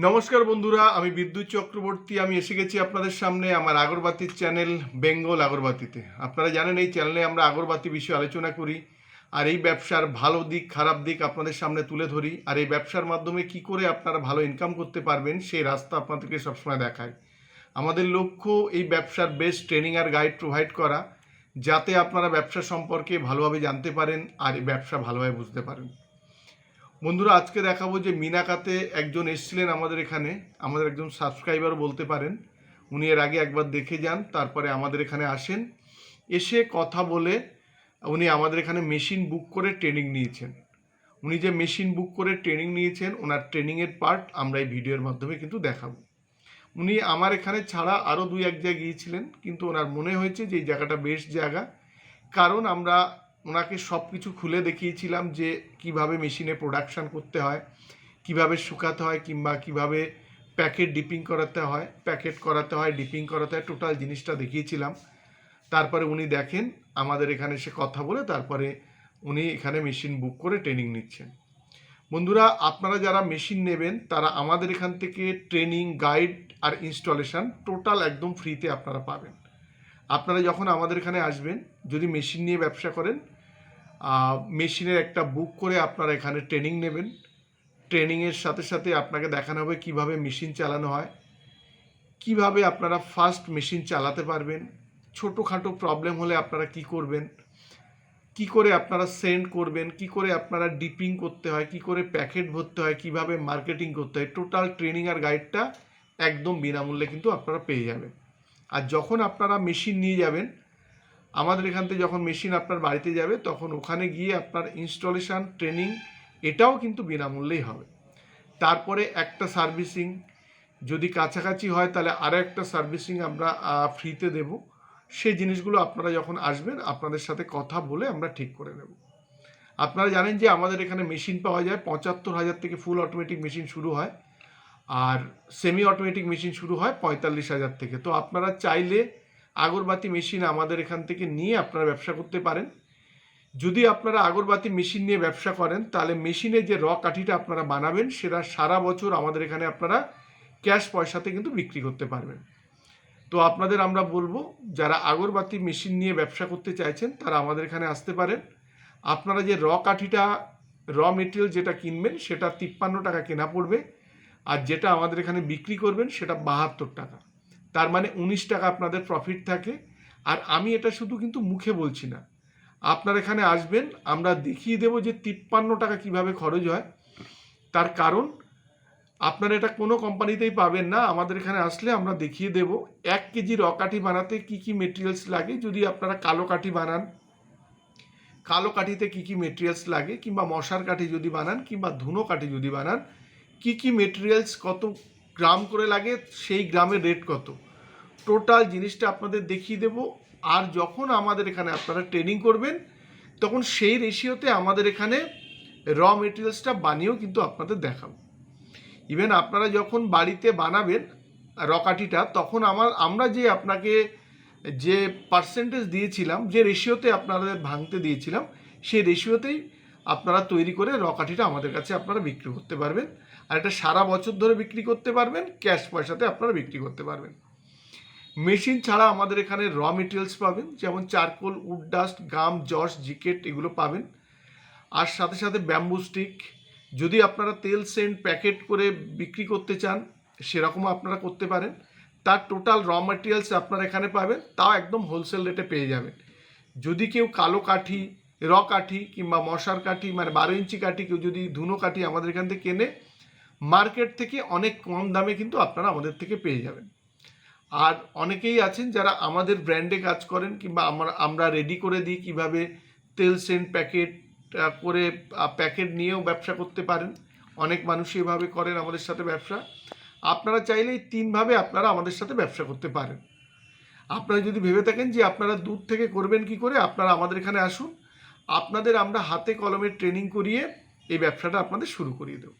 নমস্কার বন্ধুরা, আমি বিদ্যুৎ চক্রবর্তী। আমি এসে গেছি আপনাদের সামনে আমার আগরবাতির চ্যানেল বেঙ্গল আগরবাতিতে। আপনারা জানেন এই চ্যানেলে আমরা আগরবাতি বিষয়ে আলোচনা করি আর এই ব্যবসার ভালো দিক খারাপ দিক আপনাদের সামনে তুলে ধরি। আর এই ব্যবসার মাধ্যমে কি করে আপনারা ভালো ইনকাম করতে পারবেন সেই রাস্তা আপনাদেরকে সবসময় দেখায়। আমাদের লক্ষ্য এই ব্যবসার বেস্ট ট্রেনিং আর গাইড প্রোভাইড করা, যাতে আপনারা ব্যবসা সম্পর্কে ভালোভাবে জানতে পারেন আর এই ব্যবসা ভালোভাবে বুঝতে পারেন। বন্ধুরা, আজকে দেখাবো যে মিনাকাতে একজন এসেছিলেন আমাদের এখানে, আমাদের একজন সাবস্ক্রাইবার বলতে পারেন। উনি এর আগে একবার দেখে যান, তারপরে আমাদের এখানে আসেন, এসে কথা বলে উনি আমাদের এখানে মেশিন বুক করে ট্রেনিং নিয়েছেন। উনি যে মেশিন বুক করে ট্রেনিং নিয়েছেন, ওনার ট্রেনিংয়ের পার্ট আমরা এই ভিডিওর মাধ্যমে কিন্তু দেখাবো। উনি আমার এখানে ছাড়া আরও দুই এক জায়গায় গিয়েছিলেন, কিন্তু ওনার মনে হয়েছে যে এই জায়গাটা বেস্ট জায়গা, কারণ আমরা ওনাকে সব কিছু খুলে দেখিয়েছিলাম যে কিভাবে মেশিনে প্রোডাকশান করতে হয়, কিভাবে শুকাতে হয়, কিংবা কিভাবে প্যাকেট ডিপিং করাতে হয়, ডিপিং করাতে হয়, টোটাল জিনিসটা দেখিয়েছিলাম। তারপরে উনি দেখেন আমাদের এখানে এসে কথা বলে, তারপরে উনি এখানে মেশিন বুক করে ট্রেনিং নিচ্ছেন। বন্ধুরা, আপনারা যারা মেশিন নেবেন তারা আমাদের এখান থেকে ট্রেনিং, গাইড আর ইনস্টলেশন টোটাল একদম ফ্রিতে আপনারা পাবেন। আপনারা যখন আমাদের এখানে আসবেন, যদি মেশিন নিয়ে ব্যবসা করেন, মেশিনের একটা বুক করে আপনারা এখানে ট্রেনিং নেবেন। ট্রেনিংয়ের সাথে সাথে আপনাকে দেখানো হবে কিভাবে মেশিন চালানো হয়, কিভাবে আপনারা ফাস্ট মেশিন চালাতে পারবেন, ছোটোখাটো প্রবলেম হলে আপনারা কি করবেন, কি করে আপনারা সেন্ড করবেন, কি করে আপনারা ডিপিং করতে হয়, কি করে প্যাকেট ভরতে হয়, কিভাবে মার্কেটিং করতে হয়, টোটাল ট্রেনিং আর গাইডটা একদম বিনামূল্যে কিন্তু আপনারা পেয়ে যাবেন। আর যখন আপনারা মেশিন নিয়ে যাবেন, আমাদের এখান থেকে যখন মেশিন আপনার বাড়িতে যাবে, তখন ওখানে গিয়ে আপনার ইনস্টলেশন ট্রেনিং এটাও কিন্তু বিনামূল্যেই হবে। তারপরে একটা সার্ভিসিং, যদি কাছাকাছি হয় তাহলে আরও একটা সার্ভিসিং আমরা ফ্রিতে দেব। সেই জিনিসগুলো আপনারা যখন আসবেন আপনাদের সাথে কথা বলে আমরা ঠিক করে নেব। আপনারা জানেন যে আমাদের এখানে মেশিন পাওয়া যায় 75,000 থেকে ফুল অটোমেটিক মেশিন শুরু হয়, আর সেমি অটোমেটিক মেশিন শুরু হয় 45,000 থেকে। তো আপনারা চাইলে আগরবাতি মেশিন আমাদের এখান থেকে নিয়ে আপনারা ব্যবসা করতে পারেন। যদি আপনারা আগরবাতি মেশিন নিয়ে ব্যবসা করেন, তাহলে মেশিনে যে কাঠিটা আপনারা বানাবেন সেটা সারা বছর আমাদের এখানে আপনারা ক্যাশ পয়সাতে কিন্তু বিক্রি করতে পারবেন। তো আপনাদের আমরা বলবো, যারা আগরবাতি মেশিন নিয়ে ব্যবসা করতে চাইছেন তারা আমাদের এখানে আসতে পারেন। আপনারা যে কাঠিটা, মেটেরিয়াল যেটা কিনবেন সেটা 53 টাকা কেনা পড়বে, আর যেটা আমাদের এখানে বিক্রি করবেন সেটা 72 টাকা। তার মানে 19 টাকা আপনাদের প্রফিট থাকে। আর আমি এটা শুধু কিন্তু মুখে বলছি না, আপনার এখানে আসবেন, আমরা দেখিয়ে দেব যে 53 টাকা কিভাবে খরচ হয়। তার কারণ আপনারা এটা কোনো কোম্পানিতেই পাবেন না, আমাদের এখানে আসলে আমরা দেখিয়ে দেব 1 কেজি কাঠি বানাতে কি কি মেটেরিয়ালস লাগে। যদি আপনারা কালো কাঠি বানান, কালো কাঠিতে কি কি মেটেরিয়ালস লাগে, কিংবা মশার কাঠি যদি বানান, কিংবা ধুনো কাঠি যদি বানান, কি কি মেটেরিয়ালস কত গ্রাম করে লাগে, সেই গ্রামের রেট কত, টোটাল জিনিসটা আপনাদের দেখিয়ে দেব। আর যখন আমাদের এখানে আপনারা ট্রেনিং করবেন, তখন সেই রেশিওতে আমাদের এখানে মেটেরিয়ালসটা বানিয়েও কিন্তু আপনাদের দেখাবো। ইভেন আপনারা যখন বাড়িতে বানাবেন কাঠিটা, তখন আমরা যে আপনাকে যে পার্সেন্টেজ দিয়েছিলাম, যে রেশিওতে আপনাদের ভাঙতে দিয়েছিলাম, সেই রেশিওতেই আপনারা তৈরি করে কাঠিটা আমাদের কাছে আপনারা বিক্রি করতে পারবেন। আর এটা সারা বছর ধরে বিক্রি করতে পারবেন, ক্যাশ পয়সাতে আপনারা বিক্রি করতে পারবেন। মেশিন ছাড়া আমাদের এখানে মেটেরিয়ালস পাবেন, যেমন charcoal, would dust, gum, Jos, জিকেট, এগুলো পাবেন। আর সাথে সাথে ব্যাম্বু স্টিক। যদি আপনারা তেল সেন্ট প্যাকেট করে বিক্রি করতে চান, সেরকমও আপনারা করতে পারেন। তার টোটাল মেটেরিয়ালস আপনারা এখানে পাবেন, তাও একদম হোলসেল রেটে পেয়ে যাবেন। যদি কেউ কালো কাঠি, কাঠি কিংবা মশার কাঠি, মানে 12 ইঞ্চি কাঠি, কেউ যদি ধুনো কাঠি আমাদের এখান থেকে কেনে, মার্কেট থেকে অনেক কম দামে কিন্তু আপনারা আমাদের থেকে পেয়ে যাবেন। আর অনেকেই আছেন যারা আমাদের ব্র্যান্ডে কাজ করেন, কিংবা আমরা রেডি করে দিই কিভাবে তেল সেন্ট প্যাকেট করে প্যাকেট নিয়েও ব্যবসা করতে পারেন। অনেক মানুষই এভাবে করেন আমাদের সাথে ব্যবসা। আপনারা চাইলে এই 3ভাবে আপনারা আমাদের সাথে ব্যবসা করতে পারেন। আপনারা যদি ভেবে থাকেন যে আপনারা দূর থেকে করবেন কি করে, আপনারা আমাদের এখানে আসুন, আপনাদের আমরা হাতে কলমে ট্রেনিং করিয়ে এই ব্যবসাটা আপনাদের শুরু করিয়ে দেব।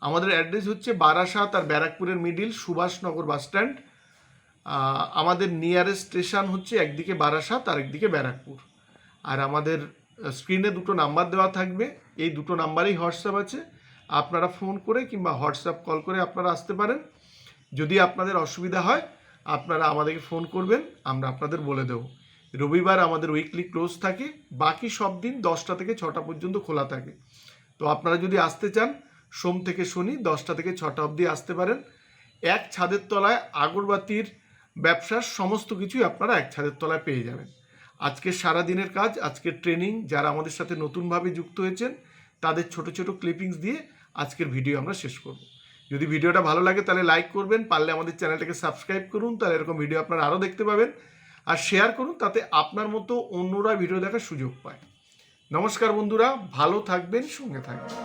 আমাদের অ্যাড্রেস হচ্ছে বারাসাত আর ব্যারাকপুরের মিডিল, সুভাষনগর বাস স্ট্যান্ড। আমাদের নিয়ারেস্ট স্টেশন হচ্ছে একদিকে বারাসাত আর একদিকে ব্যারাকপুর। আর আমাদের স্ক্রিনে দুটো নাম্বার দেওয়া থাকবে, এই দুটো নাম্বারেই হোয়াটসঅ্যাপ আছে। আপনারা ফোন করে কিংবা হোয়াটসঅ্যাপ কল করে আপনারা আসতে পারেন। যদি আপনাদের অসুবিধা হয় আপনারা আমাদেরকে ফোন করবেন, আমরা আপনাদের বলে দেব। রবিবার আমাদের উইকলি ক্লোজ থাকে, বাকি সব দিন 10টা থেকে 6টা পর্যন্ত খোলা থাকে। তো আপনারা যদি আসতে চান সোম থেকে শনি 10টা থেকে 6টা অবধি আসতে পারেন। এক ছাদের তলায় আগরবাতির ব্যবসার সমস্ত কিছুই আপনারা এক ছাদের তলায় পেয়ে যাবেন। আজকের সারাদিনের কাজ, আজকের ট্রেনিং, যারা আমাদের সাথে নতুনভাবে যুক্ত হয়েছেন তাদের ছোট ছোট ক্লিপিংস দিয়ে আজকের ভিডিও আমরা শেষ করব। যদি ভিডিওটা ভালো লাগে তাহলে লাইক করবেন, পারলে আমাদের চ্যানেলটাকে সাবস্ক্রাইব করুন, তাহলে এরকম ভিডিও আপনারা আরও দেখতে পাবেন। আর শেয়ার করুন, তাতে আপনার মতো অন্যরা ভিডিও দেখার সুযোগ পায়। নমস্কার বন্ধুরা, ভালো থাকবেন, সঙ্গে থাকবেন।